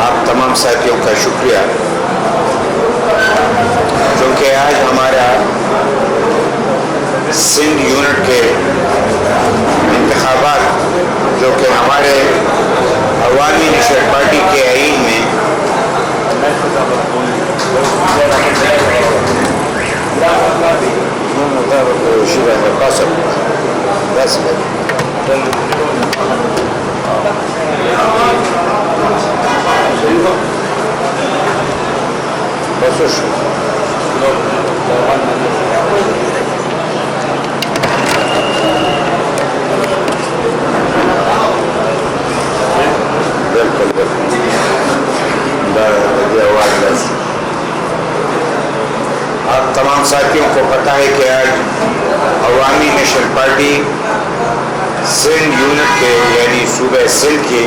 آپ تمام ساتھیوں کا شکریہ، کیونکہ آج ہمارا سندھ یونٹ کے انتخابات جو کہ ہمارے عوامی نشست پارٹی کے آئین میں آپ تمام ساتھیوں کو پتہ ہے کہ آج عوامی نشست پارٹی سندھ یونٹ کے یعنی صوبہ سندھ کے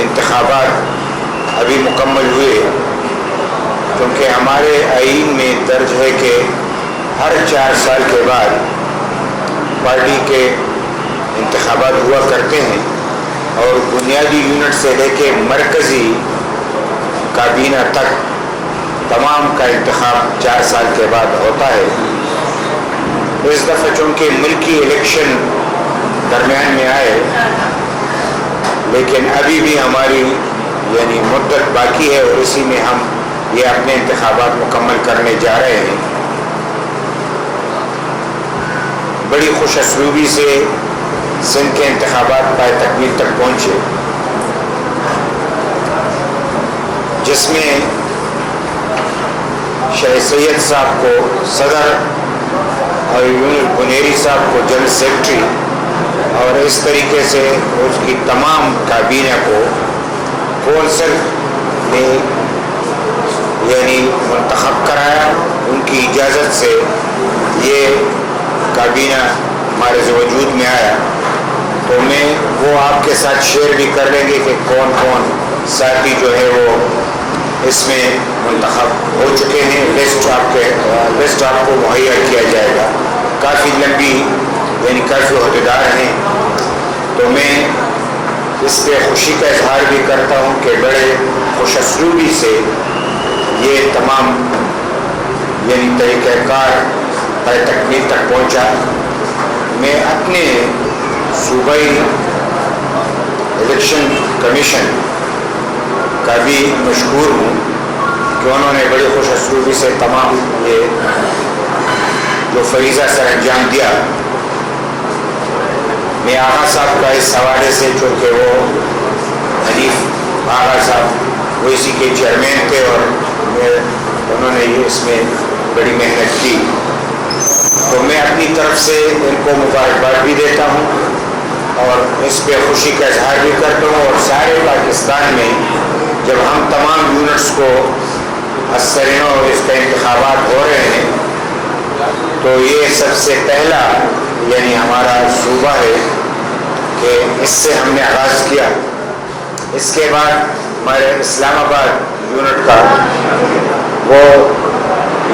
انتخابات ابھی مکمل ہوئے، کیونکہ ہمارے آئین میں درج ہے کہ ہر 4 سال کے بعد پارٹی کے انتخابات ہوا کرتے ہیں اور بنیادی یونٹ سے لے کے مرکزی کابینہ تک تمام کا انتخاب 4 سال کے بعد ہوتا ہے۔ اس دفعہ چونکہ ملکی الیکشن درمیان میں آئے، لیکن ابھی بھی ہماری یعنی مدت باقی ہے اور اسی میں ہم یہ اپنے انتخابات مکمل کرنے جا رہے ہیں۔ بڑی خوش اسلوبی سے سندھ کے انتخابات پائے تکمیل تک پہنچے، جس میں شاہ سید صاحب کو صدر اور یونس بنیری صاحب کو جنرل سیکرٹری اور اس طریقے سے اس کی تمام کابینہ کو کونسل نے یعنی منتخب کرایا۔ ان کی اجازت سے یہ کابینہ ہمارے وجود میں آیا، تو میں وہ آپ کے ساتھ شیئر بھی کر لیں گے کہ کون کون ساتھی جو ہے وہ اس میں منتخب ہو چکے ہیں۔ لسٹ آپ کو مہیا کیا جائے گا، کافی لمبی یعنی کافی عہدیدار ہیں، تو میں اس پہ خوشی کا اظہار بھی کرتا ہوں کہ بڑے خوش اسلوبی سے یہ تمام یعنی طریقہ کار پائے تکمیل تک پہنچا۔ میں اپنے صوبائی الیکشن کمیشن کا بھی مشکور ہوں کہ انہوں نے بڑی خوش اسلوبی سے تمام یہ جو فریضہ سر انجام دیا۔ میں آغا صاحب کا اس حوالے سے، چونکہ وہ حنیف آغا صاحب وہ اسی کے چیئرمین تھے اور انہوں نے یہ اس میں بڑی محنت کی، تو میں اپنی طرف سے ان کو مبارکباد بھی دیتا ہوں اور اس پہ خوشی کا اظہار بھی کرتا ہوں۔ اور سارے پاکستان میں جب ہم تمام یونٹس کو اثرینوں اور اس کا انتخابات ہو رہے ہیں، تو یہ سب سے پہلا یعنی ہمارا صوبہ ہے کہ اس سے ہم نے آغاز کیا۔ اس کے بعد ہمارے اسلام آباد یونٹ کا وہ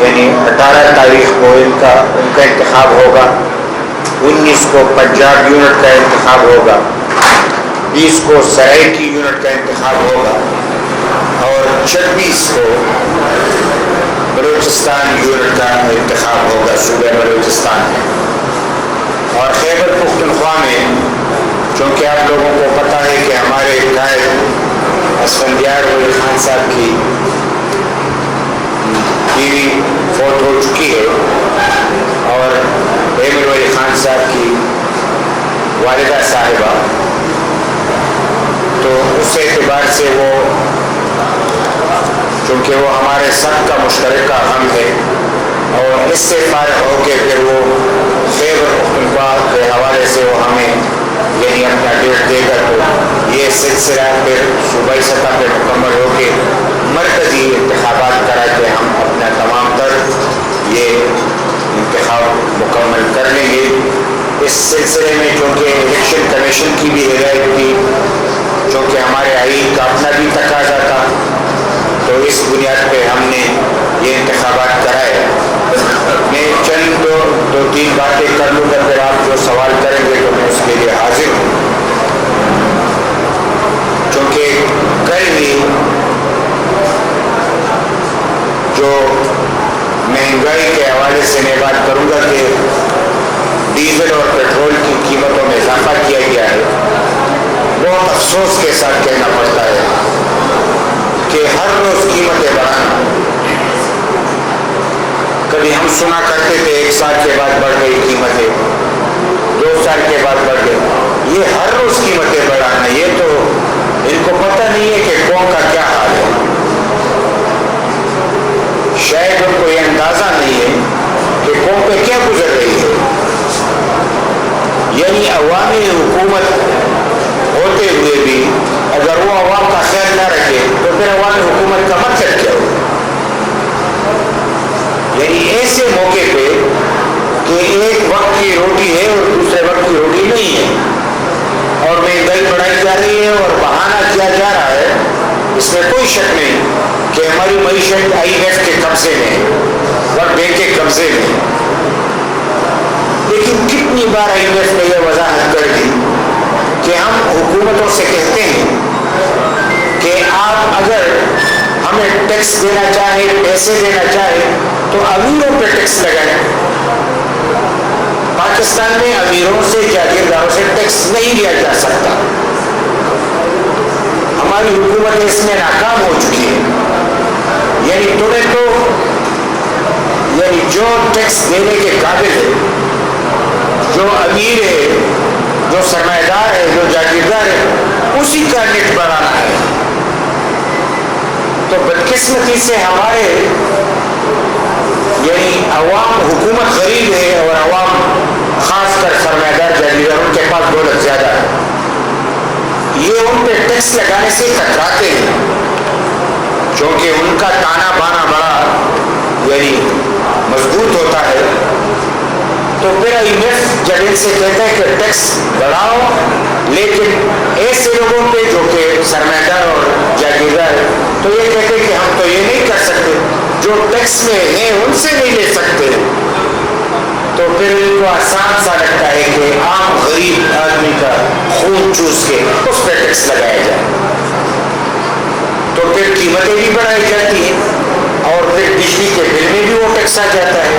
یعنی 18 تاریخ کو ان کا انتخاب ہوگا، 19 کو پنجاب یونٹ کا انتخاب ہوگا، 20 کو سرائیکی یونٹ کا انتخاب ہوگا اور 26 کو بلوچستان یونٹ کا انتخاب ہوگا صوبہ بلوچستان میں۔ اور خیبر پختونخوا میں چونکہ آپ لوگوں کو پتہ ہے کہ ہمارے قائد اسفندیار ولی خان صاحب کی بیوی فوت ہو چکی ہے اور احمد ولی خان صاحب کی والدہ صاحبہ، تو اس اعتبار سے وہ چونکہ وہ ہمارے سب کا مشترکہ غم ہے اور اس سے فارغ ہو کے پھر وہ خیبر پختونخوا کے حوالے سے وہ ہمیں یعنی اپنا ڈیٹ دے گا، تو یہ سلسلہ پھر صوبائی سطح پہ مکمل ہو کے مرکزی انتخابات کرا کے ہم اپنا تمام تر یہ انتخاب مکمل کر لیں گے۔ اس سلسلے میں چونکہ الیکشن کمیشن کی بھی ہدایت تھی، چونکہ ہمارے آئین کا اپنا بھی تقاضا تھا، تو اس بنیاد پہ ہم نے یہ انتخابات کرائے۔ میں چند دو تین باتیں کر لوں گا، پھر آپ جو سوال کریں گے تو میں اس کے لیے حاضر ہوں۔ چونکہ سے میں بات کروں گا کہ ڈیزل اور پیٹرول کی قیمتوں میں اضافہ کیا گیا ہے. بہت افسوس کے ساتھ کہنا پڑتا ہے کہ ہر روز قیمتیں بڑھانا. کبھی ہم سنا کرتے تھے 1 سال کے بعد بڑھ گئی قیمتیں, 2 سال کے بعد بڑھ گئی. یہ ہر روز قیمتیں بڑھانا, یہ تو ان کو پتہ نہیں ہے کہ قوم کا کیا حال ہے. شاید ان کو یہ اندازہ نہیں ہے کہ قوم پہ کیا گزر رہی ہے. یعنی عوامی حکومت ہوتے ہوئے بھی اگر وہ عوام کا خیال نہ رکھے تو پھر عوامی حکومت کا مقصد کیا ہو. یعنی ایسے موقع پہ کہ ایک وقت کی روٹی ہے اور دوسرے وقت کی روٹی نہیں ہے, اور مہنگائی بڑھائی جا رہی ہے اور بہانہ کیا جا رہا ہے, اس میں کوئی شک نہیں کہ ہماری معیشت IMF کے قبضے میں, ورلڈ بینک کے قبضے میں. لیکن کتنی بار IMF نے یہ وضاحت کر دی کہ ہم حکومتوں سے کہتے ہیں کہ آپ اگر ہمیں ٹیکس دینا چاہے, پیسے دینا چاہے تو امیروں پہ ٹیکس لگائیں. پاکستان میں امیروں سے, جاگیرداروں سے ٹیکس نہیں لیا جا سکتا. ہماری حکومت اس میں ناکام ہو چکی ہے. یعنی تمہیں تو یعنی جو ٹیکس دینے کے قابل ہے, جو امیر ہے, جو سرمایہ دار ہے, جو جاگیردار ہے, اسی کا نیٹ بڑھانا ہے. تو بدقسمتی سے ہمارے یعنی عوام, حکومت غریب ہے اور عوام خاص کر سرمایہ دار جاگیردار ان کے پاس دولت زیادہ ہے. یہ ان پہ ٹیکس لگانے سے کتراتے ہیں کیونکہ ان کا تانا بانا بڑا یعنی مضبوط ہوتا ہے. تو پھر IMF جب ان سے کہتا ہے کہ ٹیکس بڑھاؤ, لیکن ایسے لوگوں پہ جو کہ سرمایہ دار اور جاگیردار ہے, تو یہ کہتے ہیں کہ ہم تو یہ نہیں کر سکتے, جو ٹیکس میں ہیں ان سے نہیں لے سکتے. تو پھر ان کو آسان سا لگتا ہے کہ عام غریب آدمی کا خون چوس کے اس پہ ٹیکس لگایا جائے. تو پھر قیمتیں بھی بڑھائی جاتی ہیں اور پھر بجلی کے بل میں بھی وہ ٹیکس آ جاتا ہے,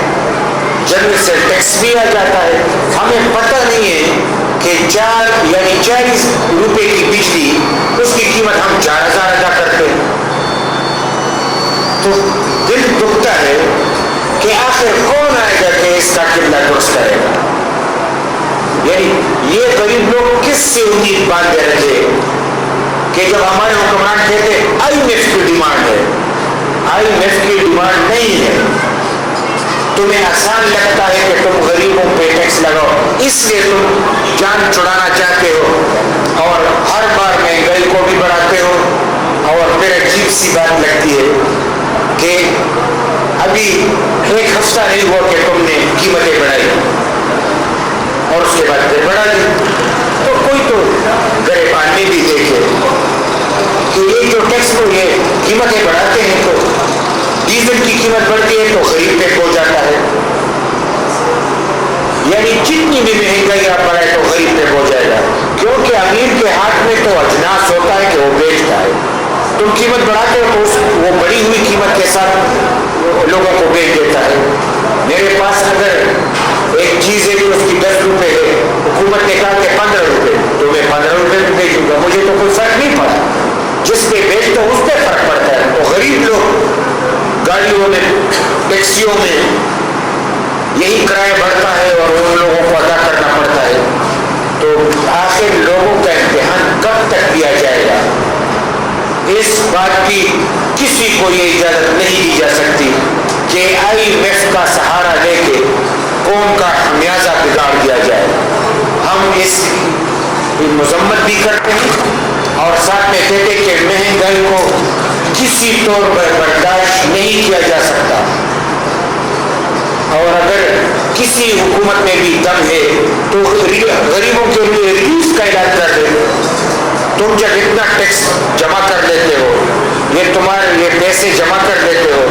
جنرل سے ٹیکس بھی آ جاتا ہے. ہمیں پتہ نہیں ہے کہ 40 روپے کی بجلی, اس کی قیمت ہم 4000 ادا کرتے ہیں. تو دل دکھتا ہے کہ آخر کون آئے گا کہ اس کا قبلہ درست کرے گا. یعنی یہ غریب لوگ کس سے امید باندھے رکھے کہ جب ہمارے حکمران کہتے IMF کی ڈیمانڈ ہے, IMF کی ڈیمانڈ نہیں ہے. تمہیں آسان لگتا ہے کہ تم غریبوں پہ ٹیکس لگاؤ, اس لیے تم جان چھڑانا چاہتے ہو اور ہر بار مہنگائی کو بھی بڑھاتے ہو. اور پھر عجیب سی بات لگتی ہے کہ ابھی 1 ہفتہ نہیں ہوا کہ تم نے قیمتیں بڑھائی اور اس کے بعد پھر بڑھا دی. تو کوئی تو گریبان میں بھی دیکھے کہ یہ جو ٹیکس کو یہ قیمتیں بڑھاتے ہیں تو ڈیزل کی قیمت بڑھتی ہے تو غریب پہ ہو جاتا ہے. یعنی جتنی بھی مہنگائی آپ بڑھائے تو غریب پہ ہو جائے گا, کیونکہ امیر کے ہاتھ میں تو اجناس ہوتا ہے کہ وہ بیچتا ہے. تم قیمت بڑھاتے ہو تو وہ بڑی ہوئی قیمت کے ساتھ لوگوں کو بیچ دیتا ہے. میرے پاس اگر ایک چیز ہے جو اس کی 10 روپے ہے, حکومت نے کہا کہ 15 روپے, تو میں 15 روپے میں بیچوں گا, مجھے تو کوئی فرق نہیں پڑا. جس پہ بیچتا اس پہ فرق پڑتا ہے. تو غریب لوگ گاڑیوں میں, ٹیکسیوں میں یہی کرایہ بڑھتا ہے اور ان لوگوں کو ادا کرنا پڑتا ہے. تو آخر لوگوں کا امتحان کب تک دیا جائے گا, اس بات کی کسی کو یہ اجازت نہیں دی جا سکتی کہ IMF کا سہارا لے کے قوم کا خمیازہ بگاڑ دیا جائے. ہم اس کی مذمت بھی کرتے ہیں اور ساتھ میں کہتے ہیں کہ مہنگائی کو کسی طور پر برداشت نہیں کیا جا سکتا. اور اگر کسی حکومت میں بھی دم ہے تو غریبوں کے لیے ریلیف کا اعلان کر دے. تم جب اتنا ٹیکس جمع کر دیتے ہو, یہ تمہارے یہ پیسے جمع کر دیتے ہو,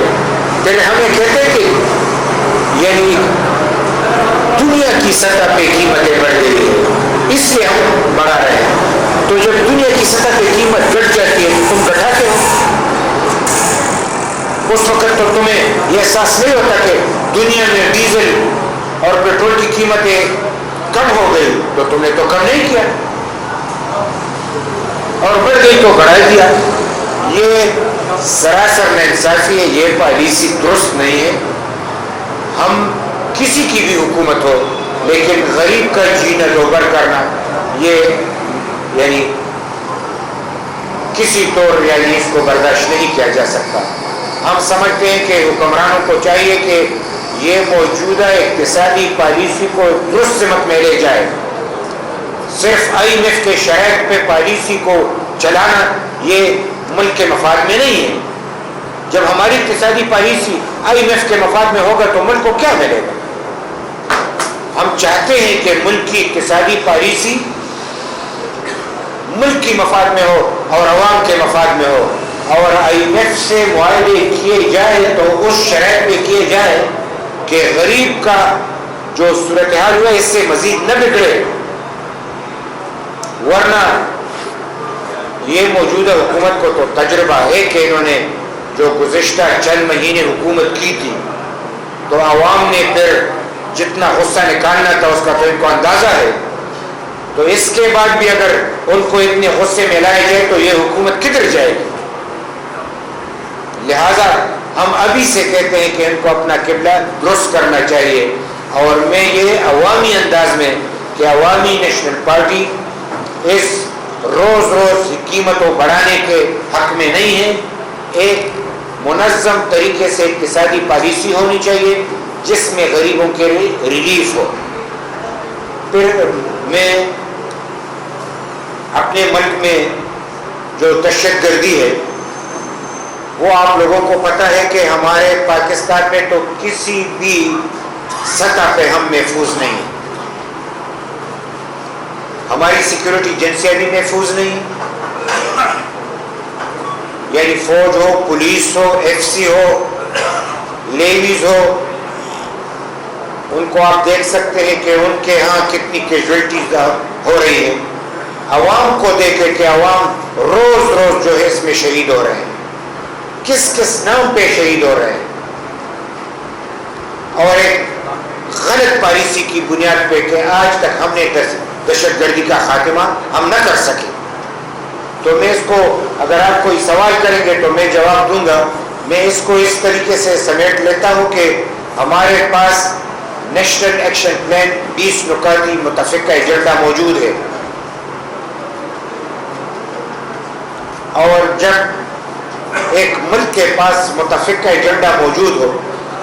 پھر ہمیں کہتے کہ یعنی دنیا کی سطح پہ قیمتیں بڑھ گئی ہے اس لیے ہم بڑھا رہے ہیں. تو جب دنیا کی سطح پہ قیمت گھٹ جاتی ہے تو تم گھٹاتے ہو. اس وقت تو تمہیں یہ احساس نہیں ہوتا کہ دنیا میں ڈیزل اور پیٹرول کی قیمتیں کم ہو گئی تو تم نے تو کم نہیں کیا، اور بڑھ گئی تو بڑھا دیا. یہ سراسر ناانصافی ہے، یہ پالیسی درست نہیں ہے. ہم کسی کی بھی حکومت ہو لیکن غریب کا جینا دوبر کرنا یہ یعنی کسی طور یعنی اس کو برداشت نہیں کیا جا سکتا. ہم سمجھتے ہیں کہ حکمرانوں کو چاہیے کہ یہ موجودہ اقتصادی پالیسی کو درست سمت میں لے جائے. صرف IMF کے شرائط پہ پالیسی کو چلانا یہ ملک کے مفاد میں نہیں ہے. جب ہماری اقتصادی پالیسی IMF کے مفاد میں ہوگا تو ملک کو کیا ملے گا؟ ہم چاہتے ہیں کہ ملک کی اقتصادی پالیسی ملک کی مفاد میں ہو اور عوام کے مفاد میں ہو، اور IMF سے معاہدے کیے جائے تو اس شرائط پہ کیے جائے کہ غریب کا جو صورتحال ہوا اس سے مزید نہ بگڑے. ورنہ یہ موجودہ حکومت کو تو تجربہ ہے کہ انہوں نے جو گزشتہ چند مہینے حکومت کی تھی تو عوام نے پھر جتنا غصہ نکالنا تھا اس کا تو ان کو اندازہ ہے. تو اس کے بعد بھی اگر ان کو اتنے غصے میں لائے جائے تو یہ حکومت کدھر جائے گی؟ لہذا ہم ابھی سے کہتے ہیں کہ ان کو اپنا قبلہ درست کرنا چاہیے. اور میں یہ عوامی انداز میں کہ عوامی نیشنل پارٹی اس روز روز قیمتوں بڑھانے کے حق میں نہیں ہے. ایک منظم طریقے سے اقتصادی پالیسی ہونی چاہیے جس میں غریبوں کے لیے ریلیف ہو. پھر میں اپنے ملک میں جو دہشت گردی ہے وہ آپ لوگوں کو پتہ ہے کہ ہمارے پاکستان میں تو کسی بھی سطح پہ ہم محفوظ نہیں، ہماری سیکیورٹی ایجنسیاں بھی محفوظ نہیں، یعنی فوج ہو، پولیس ہو، FC ہو، لیویز ہو. ان کو آپ دیکھ سکتے ہیں کہ ان کے ہاں کتنی کیجویلٹیز ہو رہی ہے. عوام کو دیکھے کہ عوام روز روز جو ہے اس میں شہید ہو رہے ہیں، کس کس نام پہ شہید ہو رہے ہیں. اور ایک غلط پالیسی کی بنیاد پہ کہ آج تک ہم نے دہشت گردی کا خاتمہ ہم نہ کر سکے. تو میں اس کو اگر آپ کوئی سوال کریں گے تو میں جواب دوں گا. میں اس کو اس طریقے سے سمیٹ لیتا ہوں کہ ہمارے پاس نیشنل ایکشن پلان 20 نکاتی متفقہ ایجنڈا موجود ہے، اور جب ایک ملک کے پاس متفقہ ایجنڈا موجود ہو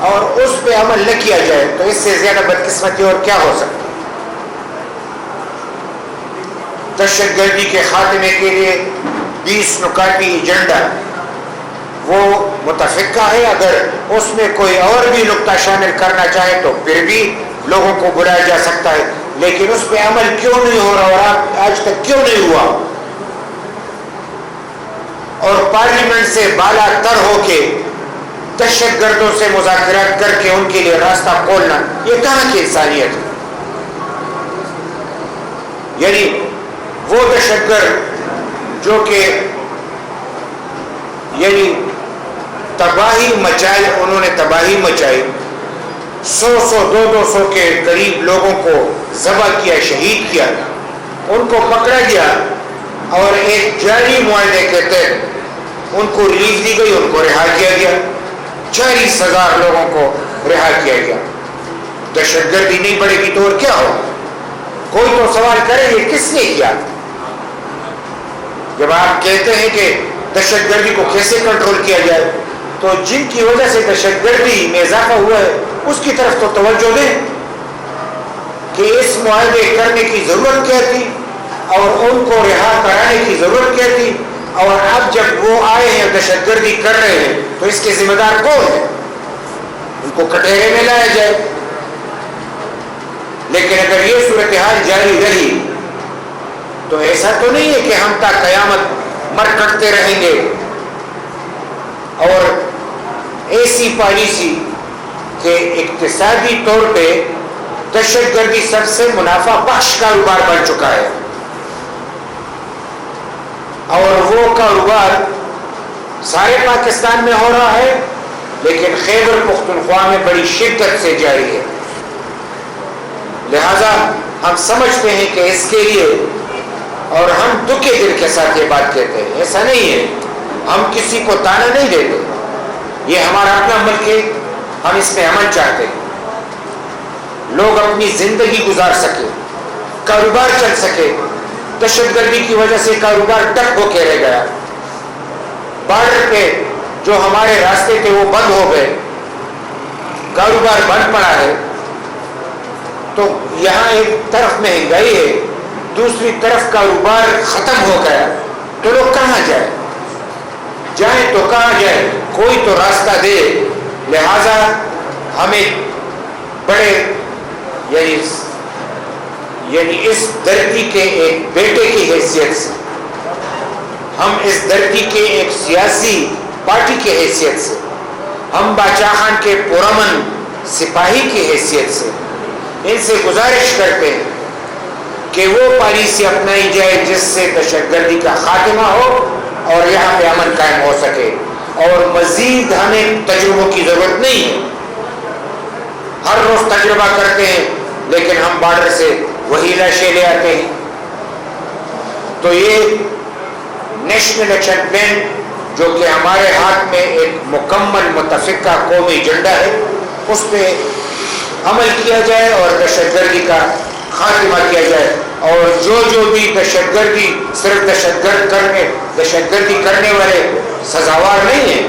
اور اس پہ عمل نہ کیا جائے تو اس سے زیادہ بدقسمتی اور کیا ہو سکتی. دہشت گردی کے خاتمے کے لیے 20 نکاتی ایجنڈا وہ متفقہ ہے. اگر اس میں کوئی اور بھی نکتہ شامل کرنا چاہے تو پھر بھی لوگوں کو بلایا جا سکتا ہے، لیکن اس پہ عمل کیوں نہیں ہو رہا اور آج تک کیوں نہیں ہوا؟ اور پارلیمنٹ سے بالا تر ہو کے دہشت گردوں سے مذاکرات کر کے ان کے لیے راستہ کھولنا، یہ کہاں کی انسانیت ہے؟ یعنی وہ دہشت گرد جو کہ یعنی تباہی مچائی، انہوں نے تباہی مچائی، 100-200 کے قریب لوگوں کو ذبح کیا، شہید کیا، ان کو پکڑا گیا اور ایک جعلی معاہدے کے تحت ان کو ریلیز دی گئی، ان کو رہا کیا گیا. 40,000 لوگوں کو رہا کیا گیا. دہشت گردی نہیں بڑھے گی تو اور کیا ہو؟ کوئی تو سوال کرے یہ کس نے کیا؟ جب آپ کہتے ہیں کہ دہشت گردی کو کیسے کنٹرول کیا جائے تو جن کی وجہ سے دہشت گردی میں اضافہ ہوا ہے اس کی طرف تو توجہ دیں کہ اس معاہدے کرنے کی ضرورت کیا تھی اور ان کو رہا کرانے کی ضرورت کیا تھی. اور اب جب وہ آئے ہیں دہشت گردی کر رہے ہیں تو اس کے ذمہ دار کون ہے؟ ان کو کٹہرے میں لایا جائے. لیکن اگر یہ صورتحال جاری رہی تو ایسا تو نہیں ہے کہ ہم تا قیامت مر کٹتے رہیں گے. اور ایسی پالیسی کہ اقتصادی طور پہ دہشت گردی سب سے منافع بخش کاروبار بن چکا ہے، اور وہ کاروبار سارے پاکستان میں ہو رہا ہے لیکن خیبر پختونخوا میں بڑی شدت سے جاری ہے. لہذا ہم سمجھتے ہیں کہ اس کے لیے، اور ہم دکھے دل کے ساتھ یہ بات کہتے ہیں، ایسا نہیں ہے، ہم کسی کو تانا نہیں دیتے، یہ ہمارا اپنا ملک ہے، ہم اس میں امن چاہتے ہیں، لوگ اپنی زندگی گزار سکے، کاروبار چل سکے. دہشت گردی کی وجہ سے کاروبار ٹک ہو کے رہ گیا، بارڈر پہ جو ہمارے راستے تھے وہ بند ہو گئے، کاروبار بند پڑا ہے. تو یہاں ایک طرف مہنگائی ہے، دوسری طرف کاروبار ختم ہو گیا، تو لوگ کہاں جائیں تو کہاں جائیں؟ کوئی تو راستہ دے. لہذا ہمیں بڑے یعنی اس دھرتی کے ایک بیٹے کی حیثیت سے، ہم اس دھرتی کے ایک سیاسی پارٹی کی حیثیت سے، ہم باچا خان کے پرامن سپاہی کی حیثیت سے ان سے گزارش کرتے ہیں کہ وہ پالیسی اپنائی جائے جس سے دہشت گردی کا خاتمہ ہو اور یہاں پہ امن قائم ہو سکے. اور مزید ہمیں تجربوں کی ضرورت نہیں ہے، ہر روز تجربہ کرتے ہیں لیکن ہم بارڈر سے وہی لاشیں لے آتے ہیں. تو یہ نیشنل ایکشن پلان جو کہ ہمارے ہاتھ میں ایک مکمل متفقہ قومی ایجنڈا ہے، اس پہ عمل کیا جائے اور دہشت گردی کا خاتمہ کیا جائے. اور جو بھی دہشت گردی، صرف دہشت گردی کرنے والے سزاوار نہیں ہیں،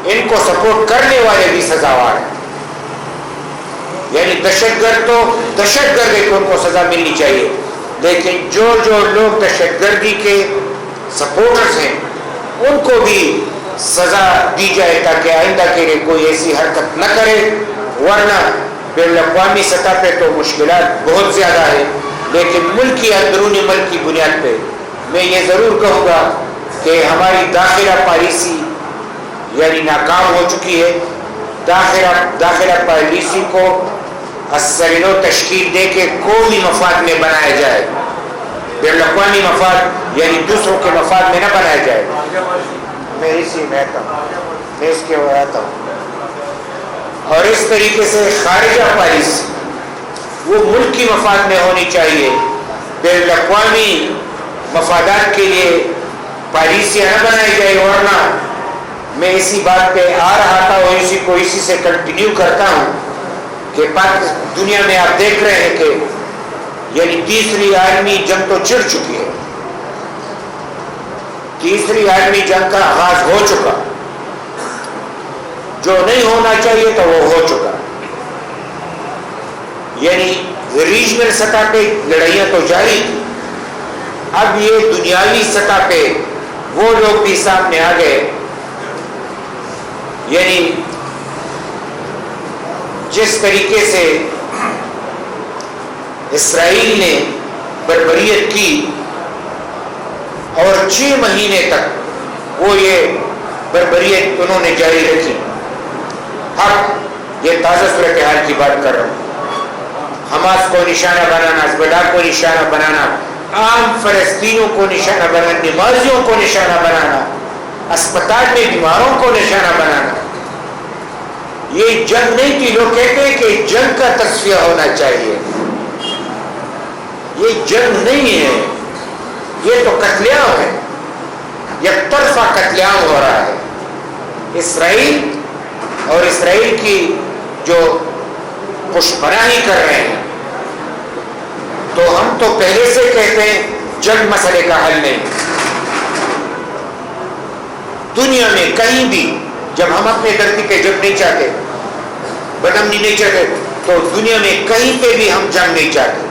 ان کو سپورٹ کرنے والے بھی سزاوار ہیں. یعنی دہشت گرد تو دہشت گرد ہے کہ ان کو سزا ملنی چاہیے، لیکن جو لوگ دہشت گردی کے سپورٹرز ہیں ان کو بھی سزا دی جائے تاکہ آئندہ کے لیے کوئی ایسی حرکت نہ کرے. ورنہ بین الاقوامی سطح پہ تو مشکلات بہت زیادہ ہے، لیکن ملکی اندرونی ملک کی بنیاد پہ میں یہ ضرور کہوں گا کہ ہماری داخلہ پالیسی یعنی ناکام ہو چکی ہے. داخلہ پالیسی کو اثر و تشکیل دے کے قومی مفاد میں بنایا جائے، بین الاقوامی مفاد یعنی دوسروں کے مفاد میں نہ بنایا جائے. میں اسی میں آتا ہوں، میں اس کے وہ آتا ہوں. اور اس طریقے سے خارجہ پالیسی وہ ملکی مفاد میں ہونی چاہیے، بین الاقوامی مفادات کے لیے پالیسیاں نہ بنائی جائے. ورنہ میں اسی بات پہ آ رہا تھا اور اسی سے کنٹینیو کرتا ہوں کہ دنیا میں آپ دیکھ رہے ہیں کہ یعنی تیسری عالمی جنگ تو چڑ چکی ہے، تیسری عالمی جنگ کا آغاز ہو چکا، جو نہیں ہونا چاہیے تو وہ ہو چکا. یعنی ریجنل سطح پہ لڑائیاں تو جاری تھی، اب یہ دنیاوی سطح پہ وہ لوگ بھی سامنے آ گئے. یعنی جس طریقے سے اسرائیل نے بربریت کی اور 6 مہینے تک وہ یہ بربریت انہوں نے جاری رکھی. اب یہ تازہ صورتحال کی بات کر رہا ہوں. حماس کو نشانہ بنانا، حزب اللہ کو نشانہ بنانا، عام فلسطینیوں کو نشانہ بنانا، نمازیوں کو نشانہ بنانا، اسپتال میں بیماروں کو نشانہ بنانا، یہ جنگ نہیں تھی. لوگ کہتے ہیں کہ جنگ کا تصفیہ ہونا چاہیے، یہ جنگ نہیں ہے، یہ تو قتل عام ہے، یک طرفہ قتل عام ہو رہا ہے. اسرائیل اور اسرائیل کی جو پشت پناہی کر رہے ہیں، تو ہم تو پہلے سے کہتے ہیں جنگ مسئلے کا حل نہیں. دنیا میں کہیں بھی جب ہم اپنے دھرتی پہ جنگ نہیں چاہتے، بدامنی نہیں چاہتے، تو دنیا میں کہیں پہ بھی ہم جنگ نہیں چاہتے.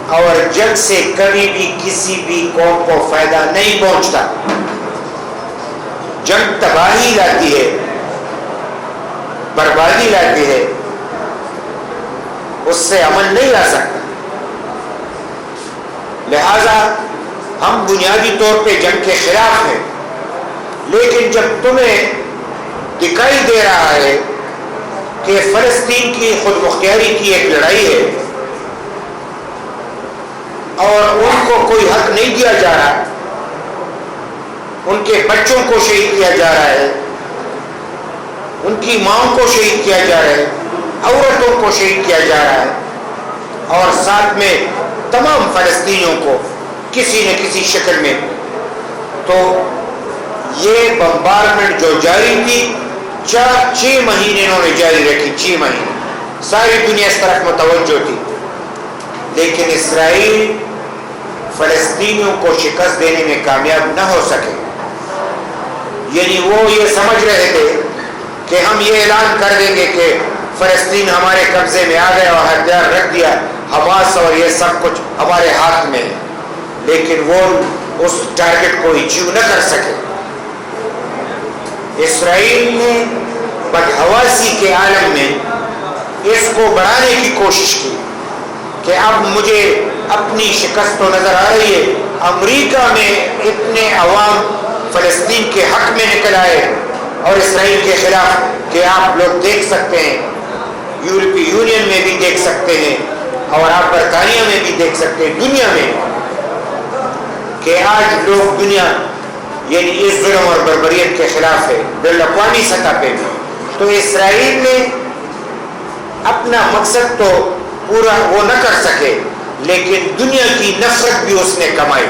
اور جنگ سے کبھی بھی کسی بھی قوم کو فائدہ نہیں پہنچتا. جنگ تباہی لاتی ہے، بربادی لاتی ہے، اس سے امن نہیں لا سکتا. لہذا ہم بنیادی طور پہ جنگ کے خلاف ہیں، لیکن جب تمہیں دکھائی دے رہا ہے کہ فلسطین کی خود مختاری کی ایک لڑائی ہے اور ان کو کوئی حق نہیں دیا جا رہا، ان کے بچوں کو شہید کیا جا رہا ہے، ان کی ماؤں کو شہید کیا جا رہا ہے، عورتوں کو شہید کیا جا رہا ہے، اور ساتھ میں تمام فلسطینیوں کو کسی نہ کسی شکل میں. تو یہ بمبارمنٹ جو جاری تھی 6 مہینے انہوں نے جاری رکھی، 6 مہینے ساری دنیا اس طرف متوجہ تھی، لیکن اسرائیل فلسطینیوں کو شکست دینے میں کامیاب نہ ہو سکے. یعنی وہ یہ سمجھ رہے تھے کہ ہم یہ اعلان کر دیں گے کہ فلسطین ہمارے قبضے میں آ گیا اور ہتھیار رکھ دیا، حماس اور یہ سب کچھ ہمارے ہاتھ میں، لیکن وہ اس ٹارگٹ کو اچیو نہ کر سکے. اسرائیل نے بدحواسی کے عالم میں اس کو بڑھانے کی کوشش کی کہ اب مجھے اپنی شکست تو نظر آ رہی ہے. امریکہ میں اتنے عوام فلسطین کے حق میں نکل آئے اور اسرائیل کے خلاف کہ آپ لوگ دیکھ سکتے ہیں، یورپی یونین میں بھی دیکھ سکتے ہیں اور آپ برطانیہ میں بھی دیکھ سکتے ہیں، دنیا میں، کہ آج لوگ دنیا یعنی اس ظلم اور بربریت کے خلاف ہے بین الاقوامی سطح پہ بھی. تو اسرائیل نے اپنا مقصد تو پورا وہ نہ کر سکے، لیکن دنیا کی نفرت بھی اس نے کمائی،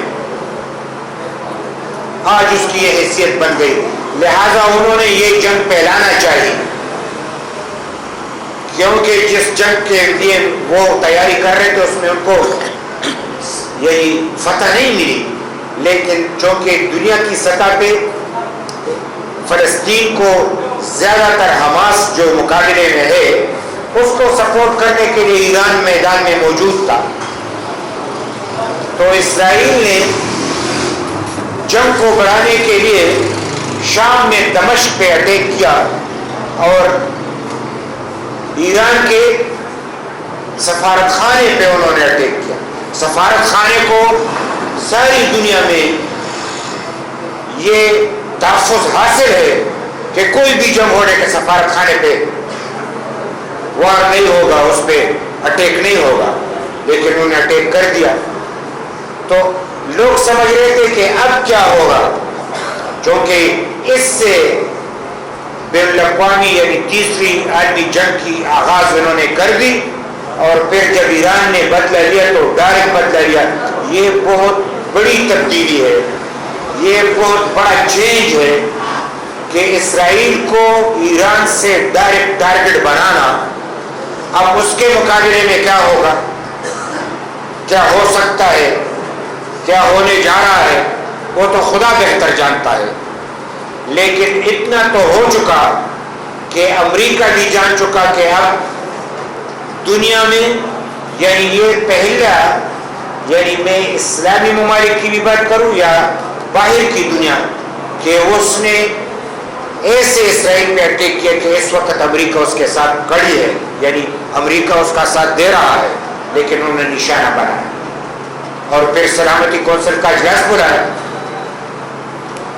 آج اس کی یہ حیثیت بن گئی. لہذا انہوں نے یہ جنگ پھیلانا چاہیے، کیونکہ جس جنگ کے لیے وہ تیاری کر رہے تھے اس میں ان کو یہی فتح نہیں ملی، لیکن چونکہ دنیا کی سطح پہ فلسطین کو زیادہ تر حماس جو مقابلے میں ہے اس کو سپورٹ کرنے کے لیے ایران میدان میں موجود تھا. تو اسرائیل نے جنگ کو بڑھانے کے لیے شام میں دمشق پہ اٹیک کیا اور ایران کے سفارت خانے پہ انہوں نے اٹیک کیا. سفارت خانے کو ساری دنیا میں یہ تحفظ حاصل ہے کہ کوئی بھی جنگ ہونے کے سفارت خانے پہ وار نہیں ہوگا، اس پہ اٹیک نہیں ہوگا، لیکن انہوں نے اٹیک کر دیا. تو لوگ سمجھ رہے تھے کہ اب کیا ہوگا، کیونکہ اس سے بین الاقوامی یعنی تیسری عالمی جنگ کی آغاز انہوں نے کر دی، اور پھر جب ایران نے بدلہ لیا تو ڈائریکٹ بدلہ لیا. یہ بہت بڑی تبدیلی ہے، یہ بہت بڑا چینج ہے کہ اسرائیل کو ایران سے ڈائریکٹ ٹارگٹ بنانا. اب اس کے مقابلے میں کیا ہوگا، کیا ہو سکتا ہے، کیا ہونے جا رہا ہے، وہ تو خدا بہتر جانتا ہے. لیکن اتنا تو ہو چکا کہ امریکہ بھی جان چکا کہ اب دنیا میں یعنی یہ پہلا، یعنی میں اسلامی ممالک کی بھی بات کروں یا باہر کی دنیا، کہ اس نے ایسے اسرائیل پہ اٹیک کیا کہ اس وقت امریکہ اس کے ساتھ کڑی ہے، یعنی امریکہ اس کا ساتھ دے رہا ہے، لیکن انہوں نے نشانہ بنایا اور پھر سلامتی کونسل کا اجلاس بلایا،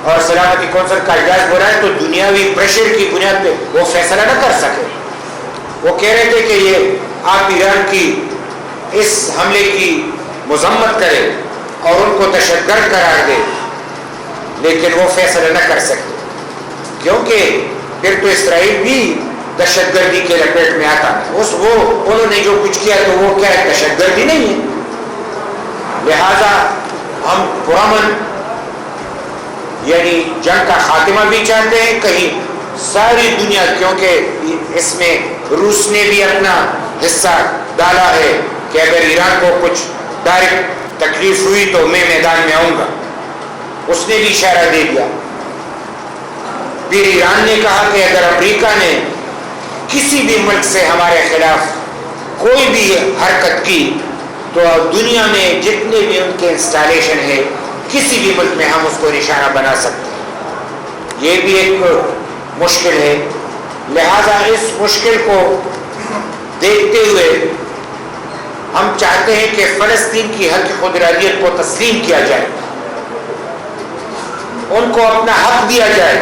اور سلامتی کونسل کا اجلاس بلایا تو دنیاوی پریشر کی بنیاد پہ وہ فیصلہ نہ کر سکے. وہ کہہ رہے تھے کہ یہ آپ ایران کی اس حملے کی مذمت کریں اور ان کو دہشت گرد قرار دیں، لیکن وہ فیصلہ نہ کر سکے، کیونکہ پھر تو اسرائیل بھی دہشت گردی کے لپیٹ میں آتا ہے. وہ انہوں نے جو کچھ کیا تو وہ کیا ہے، دہشت گردی نہیں ہے. لہذا ہم پرامن یعنی جنگ کا خاتمہ بھی چاہتے ہیں، کہیں ساری دنیا، کیونکہ اس میں روس نے بھی اپنا حصہ ڈالا ہے کہ اگر ایران کو کچھ ڈائریکٹ تکلیف ہوئی تو میں میدان میں آؤں گا، اس نے بھی اشارہ دے دیا. پھر ایران نے کہا کہ اگر امریکہ نے کسی بھی ملک سے ہمارے خلاف کوئی بھی حرکت کی تو دنیا میں جتنے بھی ان کے انسٹالیشن ہے کسی بھی ملک میں ہم اس کو نشانہ بنا سکتے ہیں. یہ بھی ایک مشکل ہے. لہذا اس مشکل کو دیکھتے ہوئے ہم چاہتے ہیں کہ فلسطین کی حق خود ارادیت کو تسلیم کیا جائے، ان کو اپنا حق دیا جائے،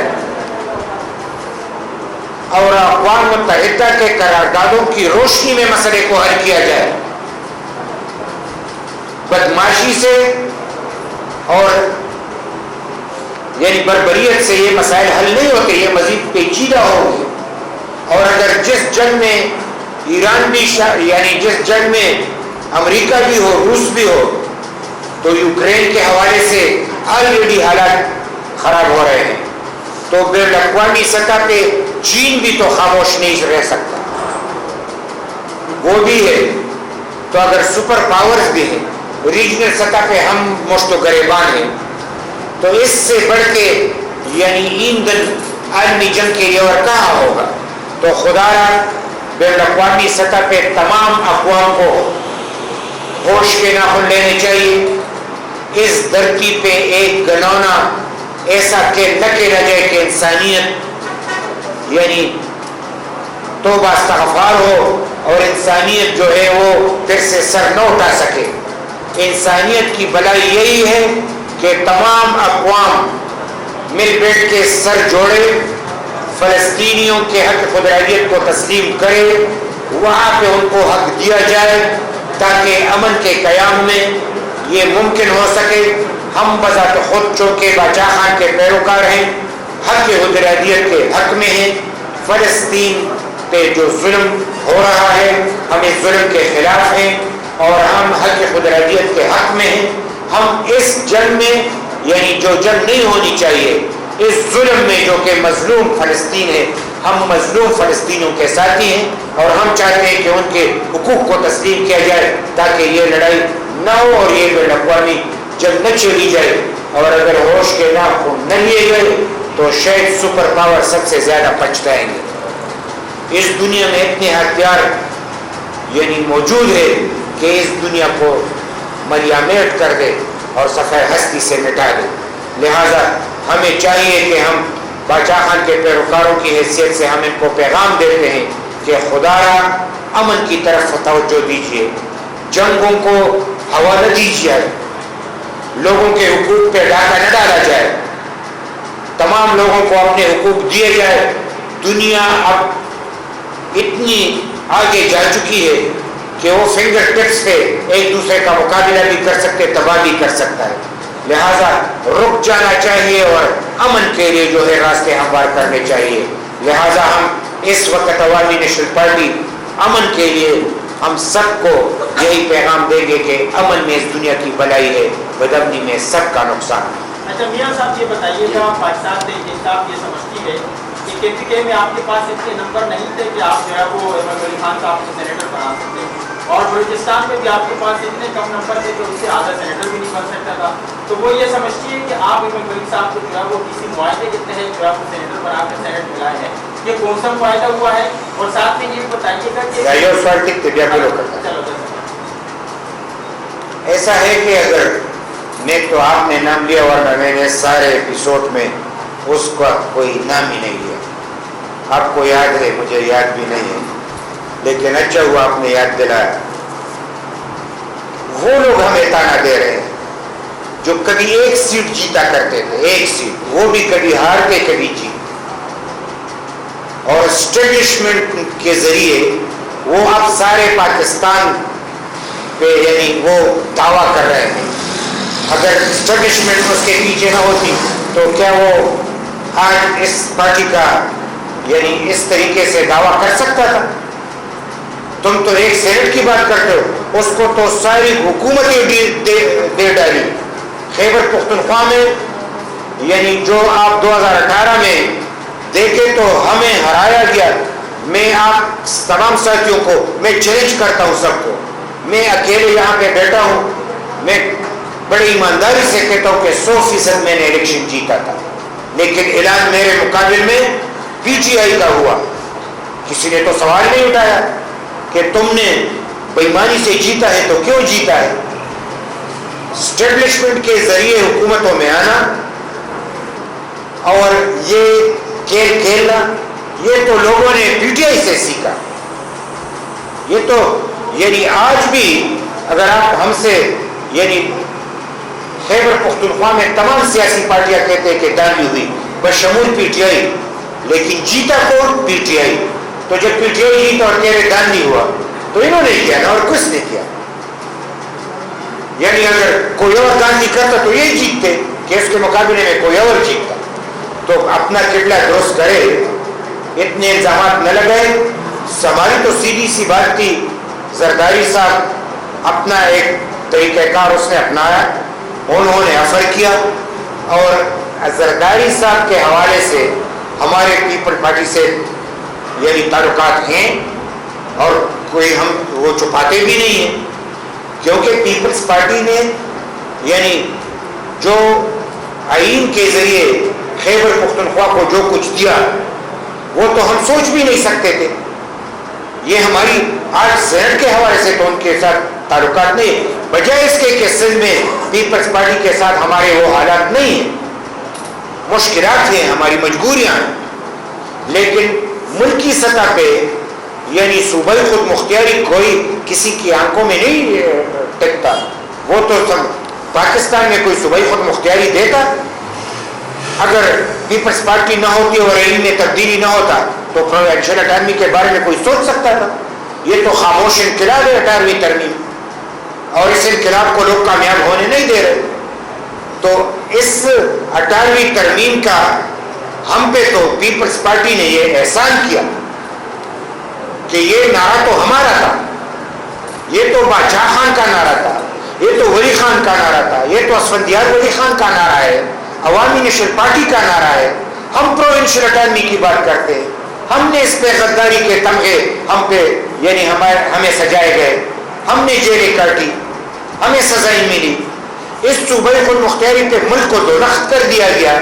اور اقوام متحدہ کے قراردادوں کی روشنی میں مسئلے کو حل کیا جائے. بدماشی سے اور یعنی بربریت سے یہ مسائل حل نہیں ہوتے، یہ مزید پیچیدہ ہوں گے. اور اگر جس جنگ میں ایران بھی یعنی جس جنگ میں امریکہ بھی ہو روس بھی ہو تو یوکرین کے حوالے سے آلریڈی حالات خراب ہو رہے ہیں، تو بین الاقوامی سطح پہ چین بھی تو خاموش نہیں رہ سکتا، وہ بھی ہے۔ تو اگر سپر پاورز بھی ہیں، ریجنل سطح پہ ہم مشت و گریبان ہیں، تو اس سے بڑھ کے یعنی ایندھن عالمی جنگ کے لیے اور کہاں ہوگا؟ تو خدا بین الاقوامی سطح پہ تمام اقوام کو ہوش کے ناخن لینے چاہیے۔ اس دھرتی پہ ایک گنونا ایسا کہ نہ جائے کہ انسانیت یعنی توبہ استغفار ہو اور انسانیت جو ہے وہ پھر سے سر نہ اٹھا سکے۔ انسانیت کی بلائی یہی ہے کہ تمام اقوام مل بیٹھ کے سر جوڑے، فلسطینیوں کے حق خودارادیت کو تسلیم کرے، وہاں پہ ان کو حق دیا جائے تاکہ امن کے قیام میں یہ ممکن ہو سکے۔ ہم بذات خود چونکہ باچا خان کے پیروکار ہیں، حق خودارادیت کے حق میں ہیں، فلسطین پہ جو ظلم ہو رہا ہے ہم اس ظلم کے خلاف ہیں اور ہم حق خودارادیت کے حق میں ہیں۔ ہم اس جنگ میں یعنی جو جنگ نہیں ہونی چاہیے، اس ظلم میں جو کہ مظلوم فلسطین ہے، ہم مظلوم فلسطینیوں کے ساتھی ہیں اور ہم چاہتے ہیں کہ ان کے حقوق کو تسلیم کیا جائے تاکہ یہ لڑائی نہ ہو اور یہ بین الاقوامی جنگ نہ چھیڑی جائے۔ اور اگر ہوش کے ناخن نہ لیے گئے تو شاید سپر پاور سب سے زیادہ پچھتائیں گے۔ اس دنیا میں اتنے ہتھیار یعنی موجود ہے کہ اس دنیا کو ملیامیٹ کر دے اور صفحہ ہستی سے مٹا دے۔ لہذا ہمیں چاہیے کہ ہم باچا خان کے پیروکاروں کی حیثیت سے ہم ان کو پیغام دیتے ہیں کہ خدایا امن کی طرف توجہ دیجیے، جنگوں کو ہوا نہ دیجیے، لوگوں کے حقوق پہ ڈاکہ نہ ڈالا جائے، تمام لوگوں کو اپنے حقوق دیے جائے۔ دنیا اب اتنی آگے جا چکی ہے کہ وہ فنگر ٹپس پہ ایک دوسرے کا مقابلہ بھی کر سکتے، تباہ بھی کر سکتا ہے۔ لہذا رک جانا چاہیے اور امن کے لیے جو ہے راستے ہموار کرنے چاہیے۔ لہذا ہم اس وقت عوامی نیشنل پارٹی امن کے لیے ہم سب کو یہی پیغام دیں گے کہ امن میں اس دنیا کی بلائی ہے، بدامنی میں سب کا نقصان ہے۔ اچھا میاں صاحب یہ بتائیے گا، پاکستان تحریک انصاف یہ سمجھتی ہے کہ کے پی کے میں آپ کے پاس اتنے نمبر نہیں تھے کہ آپ جو ہے وہ احمد علی خان صاحب کو سینیٹر بنا سکتے، اور بلوچستان میں بھی آپ کے پاس اتنے کم نمبر تھے کہ اس سے آدھا سینیٹر بھی نہیں بن سکتا تھا، تو وہ یہ سمجھتی ہے کہ آپ احمد علی صاحب کو جو ہے وہ کسی معاہدے کے تحت جو ہے وہ سینیٹر بنا کر سینیٹ ملائے ہیں، یہ کون سا معاہدہ ہوا ہے؟ اور ساتھ میں یہ بھی بتائیے گا کہ ایسا ہے کہ اگر میں تو آپ نے نام لیا ورنہ میں نے سارے ایپیسوڈ میں اس کا کوئی نام ہی نہیں لیا، آپ کو یاد ہے، مجھے یاد بھی نہیں ہے، لیکن اچھا ہوا آپ نے یاد دلایا۔ وہ لوگ ہمیں تانا دے رہے ہیں جو کبھی ایک سیٹ جیتا کرتے تھے، ایک سیٹ، وہ بھی کبھی ہارتے کبھی جیت، اور اسٹیبلشمنٹ کے ذریعے وہ اب سارے پاکستان پہ یعنی وہ دعویٰ کر رہے ہیں۔ اگر اسٹیبلشمنٹ اس کے پیچھے نہ ہوتی تو کیا وہ آج اس پارٹی کا یعنی اس طریقے سے دعویٰ کر سکتا تھا؟ تم تو ایک سینٹ کی بات کرتے ہو، اس کو تو ساری حکومتیں دے ڈالی۔ خیبر پختونخوا میں یعنی جو آپ 2018 میں دیکھے تو ہمیں ہرایا گیا۔ میں آپ تمام ساتھیوں کو میں چیلنج کرتا ہوں، سب کو، میں اکیلے یہاں پہ بیٹھا ہوں، میں بڑی ایمانداری سے کہتا ہوں کہ 100% میں نے الیکشن جیتا تھا، لیکن اعلان میرے مقابل میں پی ٹی آئی کا ہوا۔ کسی نے تو سوال نہیں اٹھایا کہ تم نے بے ایمانی سے جیتا ہے تو کیوں جیتا ہے؟ اسٹیبلشمنٹ کے ذریعے حکومتوں میں آنا اور یہ کھیل کھیلنا، یہ تو لوگوں نے پی ٹی آئی سے سیکھا۔ یہ تو یعنی آج بھی اگر آپ ہم سے یعنی خیبر پختونخوا میں تمام سیاسی پارٹیاں کہتے ہیں کہ داغی ہوئی بشمول پی ٹی آئی، لیکن جیتا کون؟ P T I. تو جب پی ٹی آئی جیتا اور کہہ رہے دان نہیں ہوا تو انہوں نے کیا نا، اور کچھ نہیں کیا۔ یعنی اگر کوئی اور دان نہیں کرتا تو یہ جیتتے کہ اس کے مقابلے میں کوئی اور جیتتا۔ تو اپنا قبلہ درست کرے اتنے الزامات نہ لگائے. ہماری تو سیدھی سی بات تھی, زرداری صاحب اپنا ایک طریقہ کار اس نے اپنایا, انہوں نے افر کیا, اور زرداری صاحب کے حوالے سے ہمارے پیپل پارٹی سے یعنی تعلقات ہیں, اور کوئی ہم وہ چھپاتے بھی نہیں ہیں, کیونکہ پیپلز پارٹی نے یعنی جو آئین کے ذریعے خیبر پختونخوا کو جو کچھ دیا وہ تو ہم سوچ بھی نہیں سکتے تھے. یہ ہماری آج سینٹ کے حوالے سے تو ان کے ساتھ تعلقات نہیں, بجائے اس کے کہ سندھ میں پیپلز پارٹی کے ساتھ ہمارے وہ حالات نہیں ہیں, مشکلات ہیں, ہماری مجبوریاں ہیں, لیکن ملکی سطح پہ یعنی صوبائی خود مختاری کوئی کسی کی آنکھوں میں نہیں ٹکتا. وہ تو سب پاکستان میں کوئی صوبائی خود مختاری دیتا؟ اگر پیپلز پارٹی نہ ہوتی اور آئین میں تبدیلی نہ ہوتا تو پروونشل اٹارمی کے بارے میں کوئی سوچ سکتا تھا؟ یہ تو خاموش انقلاب ہے 18ویں ترمیم, اور اس انقلاب کو لوگ کامیاب ہونے نہیں دے رہے. تو اس 18ویں ترمیم کا ہم پہ تو پیپلز پارٹی نے یہ احسان کیا کہ یہ نعرہ تو ہمارا تھا, یہ تو بادشاہ خان کا نعرہ تھا, یہ تو ولی خان کا نعرہ تھا, یہ تو اسفندیار ولی خان کا نعرہ ہے, عوامی نیشنل پارٹی کا نعرہ ہے. ہم پروونشل اٹارمی کی بات کرتے ہیں, ہم نے اس پہ غداری کے تمغے ہم پہ یعنی ہمیں سجائے گئے, ہم نے جیلیں کاٹی, ہمیں سزائیں ملی, اس صوبائی خود مختاری پہ ملک کو دولخت کر دیا گیا.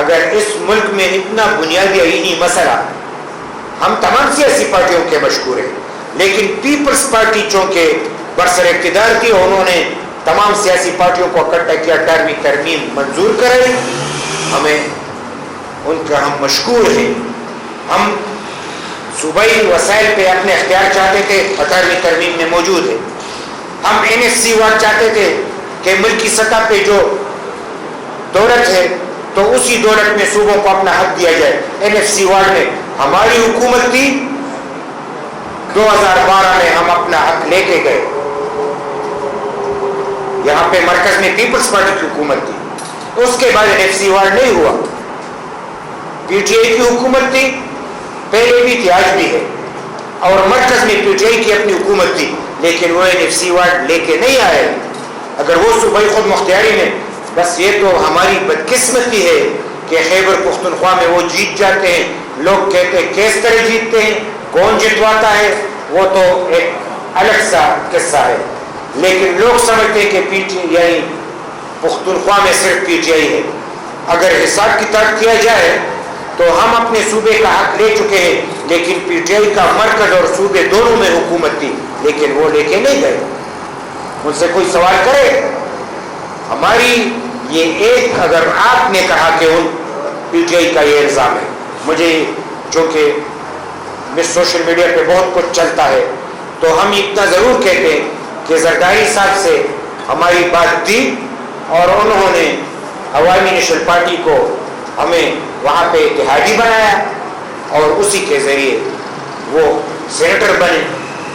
اگر اس ملک میں اتنا بنیادی آئینی مسئلہ, ہم تمام سیاسی پارٹیوں کے مشکور ہیں, لیکن پیپلز پارٹی چونکہ برسر اقتدار تھی, انہوں نے تمام سیاسی پارٹیوں کو اکٹھا کیا, 18ویں ترمیم منظور کرائی. ہمیں ان کا ہم مشکور ہیں. ہم صوبائی وسائل پہ اپنے اختیار چاہتے تھے, 18ویں ترمیم میں موجود ہے. ہم NFC وارڈ چاہتے تھے کہ ملکی سطح پہ جو دولت ہے تو اسی دولت میں صوبوں کو اپنا حق دیا جائے. NFC وارڈ میں ہماری حکومت تھی, 2012 میں ہم اپنا حق لے کے گئے. یہاں پہ مرکز میں پیپلز پارٹی کی حکومت تھی, اس کے بعد NFC وارڈ نہیں ہوا. PTI کی حکومت تھی, پہلے بھی تھی آج بھی ہے, اور مرکز میں PTI کی اپنی حکومت تھی, لیکن وہ NFC وارڈ لے کے نہیں آئے. اگر وہ صوبائی خود مختاری میں, بس یہ تو ہماری بدقسمتی ہے کہ خیبر پختونخوا میں وہ جیت جاتے ہیں. لوگ کہتے ہیں کس طرح جیتتے ہیں, کون جتواتا ہے, وہ تو ایک الگ سا قصہ ہے. لیکن لوگ سمجھتے ہیں کہ PTI یعنی پختونخوا میں صرف PTI ہے. اگر حساب کتاب کیا جائے تو ہم اپنے صوبے کا حق لے چکے ہیں, لیکن PTI کا مرکز اور صوبے دونوں میں حکومت تھی, لیکن وہ لے کے نہیں گئے. ان سے کوئی سوال کرے ہماری یہ ایک, اگر آپ نے کہا کہ ان PTI کا یہ الزام ہے, مجھے چونکہ سوشل میڈیا پہ بہت کچھ چلتا ہے تو ہم اتنا ضرور کہتے ہیں کہ زرداری صاحب سے ہماری بات تھی, اور انہوں نے عوامی نیشنل پارٹی کو ہمیں وہاں پہ اتحادی بنایا, اور اسی کے ذریعے وہ سینیٹر بنے.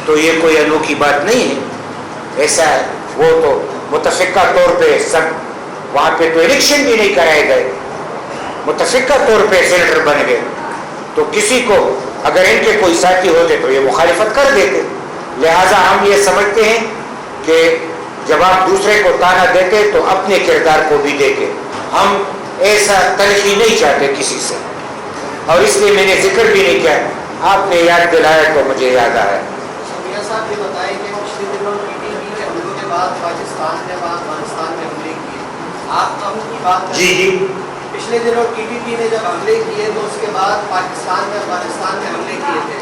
تو یہ کوئی انوکھی بات نہیں ہے, ایسا ہے. وہ تو متفقہ طور پہ سب وہاں پہ تو الیکشن بھی نہیں کرائے گئے, متفقہ طور پہ سینیٹر بن گئے. تو کسی کو اگر ان کے کوئی ساتھی ہوتے تو یہ مخالفت کر دیتے. لہٰذا ہم یہ سمجھتے ہیں کہ جب آپ دوسرے کو تانا دیتے تو اپنے کردار کو بھی دیکھیں. ہم ایسا تلخی نہیں چاہتے کسی سے, اور اس لیے میں نے ذکر بھی نہیں کیا. آپ نے یاد دلایا تو مجھے یاد آیا. میاں صاحب یہ بتائیں کہ پچھلے دنوں PTP کے حملوں کے بعد پاکستان نے افغانستان میں حملے کیے, آپ اب کی بات جی جی, پچھلے دنوں TTP نے جب حملے کیے تو اس کے بعد پاکستان نے افغانستان میں حملے کیے تھے.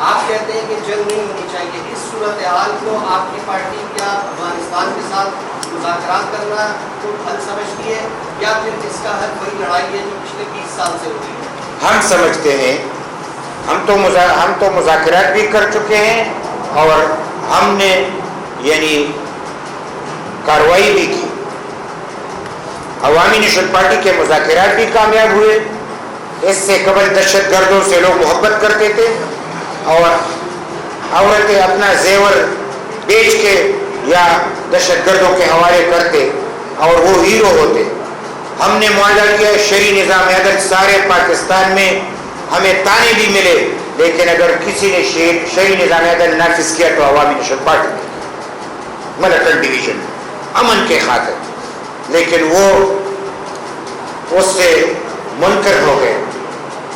آپ کہتے ہیں کہ جنگ نہیں ہونی چاہیے. اس صورتحال کو آپ کی پارٹی کیا افغانستان کے ساتھ مذاکرات کرنا کو حل سمجھتی ہے, یا پھر اس کا حل وہی لڑائی ہے جو پچھلے 20 سال سے ہو رہی ہے؟ ہم سمجھتے ہیں, ہم تو مذاکرات بھی کر چکے ہیں, اور ہم نے یعنی کارروائی بھی کی. عوامی نیشنل پارٹی کے مذاکرات بھی کامیاب ہوئے. اس سے قبل دہشت گردوں سے لوگ محبت کرتے تھے, اور عورتیں اپنا زیور بیچ کے یا دہشت گردوں کے حوالے کرتے, اور وہ ہیرو ہوتے. ہم نے معاہدہ کیا شرعی نظام عدل سارے پاکستان میں ہمیں تانے بھی ملے، لیکن اگر کسی نے شہری نظام عدل نافذ کیا تو عوامی نشست پارٹی ملٹنٹ ڈویژن امن کے خاطر، لیکن وہ اس سے منکر ہو گئے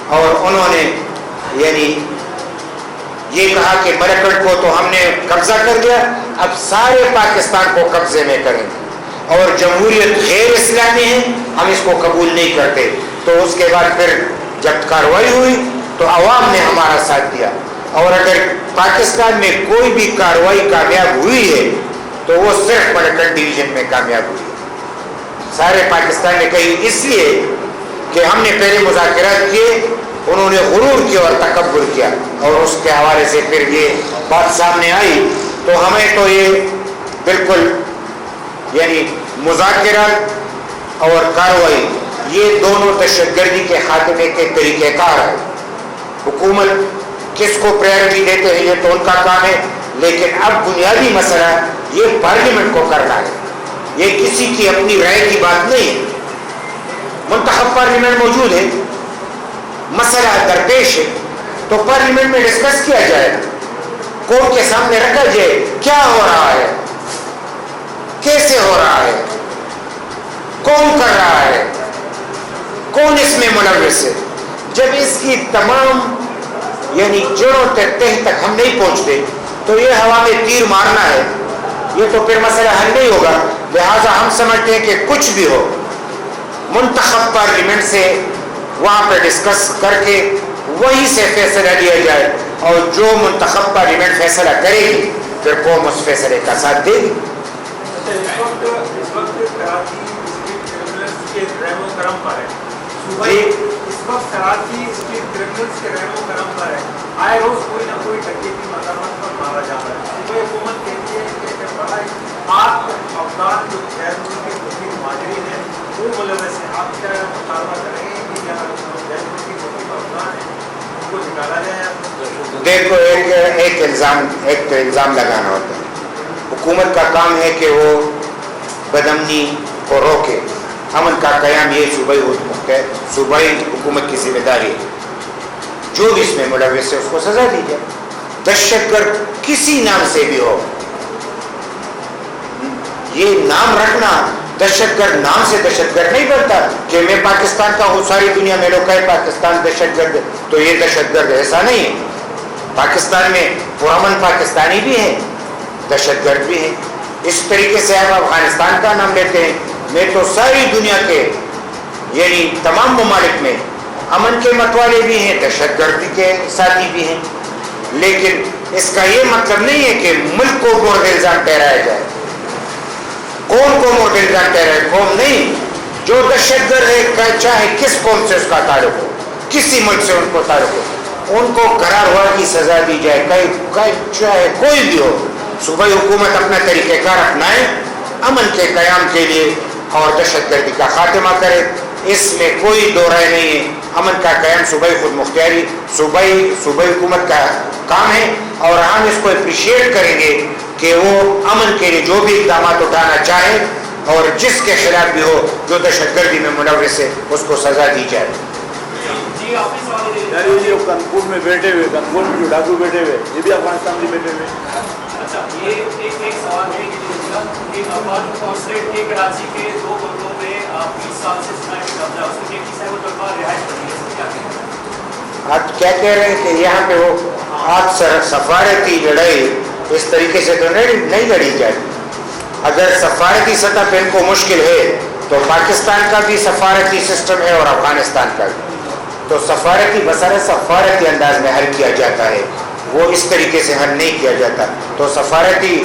اور انہوں نے یعنی یہ کہا کہ ملٹنٹ کو تو ہم نے قبضہ کر لیا، اب سارے پاکستان کو قبضے میں کریں گے، اور جمہوریت غیر اسلامی ہے، ہم اس کو قبول نہیں کرتے۔ تو اس کے بعد پھر جب کارروائی ہوئی تو عوام نے ہمارا ساتھ دیا، اور اگر پاکستان میں کوئی بھی کارروائی کامیاب ہوئی ہے تو وہ صرف ملٹنٹ ڈویژن میں کامیاب ہوئی ہے۔ سارے پاکستان نے کہی اس لیے کہ ہم نے پہلے مذاکرات کیے، انہوں نے غرور کیا اور تکبر کیا، اور اس کے حوالے سے پھر یہ بات سامنے آئی۔ تو ہمیں تو یہ بالکل یعنی مذاکرات اور کارروائی یہ دونوں دہشت گردی کے خاتمے کے طریقہ کار ہے۔ حکومت کس کو پریورٹی دیتے ہیں یہ تو ان کا کام ہے، لیکن اب بنیادی مسئلہ یہ پارلیمنٹ کو کرنا ہے، یہ کسی کی اپنی رائے کی بات نہیں ہے۔ منتخب پارلیمنٹ موجود ہے، مسئلہ درپیش ہے تو پارلیمنٹ میں ڈسکس کیا جائے، کورٹ کے سامنے رکھا جائے کیا ہو رہا ہے، کیسے ہو رہا ہے، کون کر رہا ہے، کون اس میں ملوث ہے۔ جب اس کی تمام یعنی جڑوں تہ تک ہم نہیں پہنچتے تو یہ ہوا میں تیر مارنا ہے، یہ تو پھر مسئلہ حل نہیں ہوگا۔ لہٰذا ہم سمجھتے ہیں کہ کچھ بھی ہو منتخب پارلیمنٹ سے وہاں پہ ڈسکس کر کے وہیں سے فیصلہ لیا جائے، اور جو منتخب پارلیمنٹ فیصلہ کرے گی پھر قوم اس فیصلے کا ساتھ دے گی۔ اس وقت کراچی کے رحم و کرم پر ہے، اس وقت کراچی اسٹریٹ کرمنلز کے رحم و کرم پر ہے، آئے روز کوئی نہ کوئی ڈکیتی مقامات پر مارا جاتا ہے۔ صوبہ حکومت کہتی ہے کہ بڑا آپ افغان جو غیر ملکی مسلم مہاجرین ہیں وہ ملوث ہیں، آپ کیا مطالبہ کریں گے کہ غیر ملکی مسلم افغان ہیں ان کو نکالا جائے؟ دیکھو ایک تو الزام لگانا ہوتا ہے، حکومت کا کام ہے کہ وہ بدامنی کو روکے، امن کا قیام یہ صوبائی حکومت کی ذمہ داری ہے، جو بھی اس میں ملوث ہے اس کو سزا دی جائے۔ دہشت گرد کسی نام سے بھی ہو، یہ نام رکھنا دہشت گرد نام سے دہشت گرد نہیں بنتا کہ میں پاکستان کا ہوں، ساری دنیا میں لوگ کہے پاکستان دہشت گرد تو یہ دہشت گرد، ایسا نہیں ہے۔ پاکستان میں پرامن پاکستانی بھی ہیں، دہشت گرد بھی ہیں۔ اس طریقے سے آپ افغانستان کا نام لیتے ہیں، میں تو ساری دنیا کے یعنی تمام ممالک میں امن کے متوالے بھی ہیں، دہشت گردی کے ساتھی بھی ہیں، لیکن اس کا یہ مطلب نہیں ہے کہ ملک کو مورد الزام ٹھہرایا جائے۔ قوم کو مورد الزام ٹھہرائے، قوم نہیں، جو دہشت گرد ہے چاہے کس قوم سے اس کا تعلق ہو، کسی ملک سے ان کو تعلق ہو، ان کو قرار کی سزا دی جائے، چاہے کوئی بھی ہو۔ صوبائی حکومت اپنا طریقہ کار اپنائے امن کے قیام کے لیے اور دہشت گردی کا خاتمہ کرے، اس میں کوئی دو رائے نہیں ہے۔ امن کا قیام صوبائی خود مختاری صوبائی حکومت کا کام ہے، اور ہم اس کو اپریشیٹ کریں گے کہ وہ امن کے لیے جو بھی اقدامات اٹھانا چاہے اور جس کے خلاف بھی ہو جو دہشت گردی میں ملوث ہے اس کو سزا دی جائے۔ یہ کنپور میں بیٹھے ہوئے، کنپور میں جو ڈاکو بیٹھے ہوئے یہ بھی افغانستان میں بیٹھے ہوئے۔ اچھا، یہ ایک سوال ہے کہ افغان کانسلیٹ کے کراچی کے 2 بنگلوں میں 20 سال سے سنا کہ قبضہ اس کے کسی طرفہ رہائش بنی ہے، کیا کہتے ہیں؟ آپ کیا کہہ رہے ہیں کہ یہاں پہ وہ آپ سفارتی لڑائی اس طریقے سے تو نہیں لڑی جائے۔ اگر سفارتی سطح پہ ان کو مشکل ہے تو پاکستان کا بھی سفارتی سسٹم ہے اور افغانستان کا بھی، تو سفارتی مسئلہ سفارتی انداز میں حل کیا جاتا ہے، وہ اس طریقے سے حل نہیں کیا جاتا۔ تو سفارتی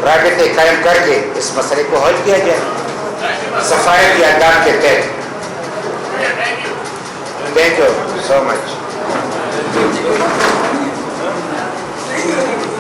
رابطے قائم کر کے اس مسئلے کو حل کیا جائے سفارتی اقدام کے تحت۔ Thank you so much.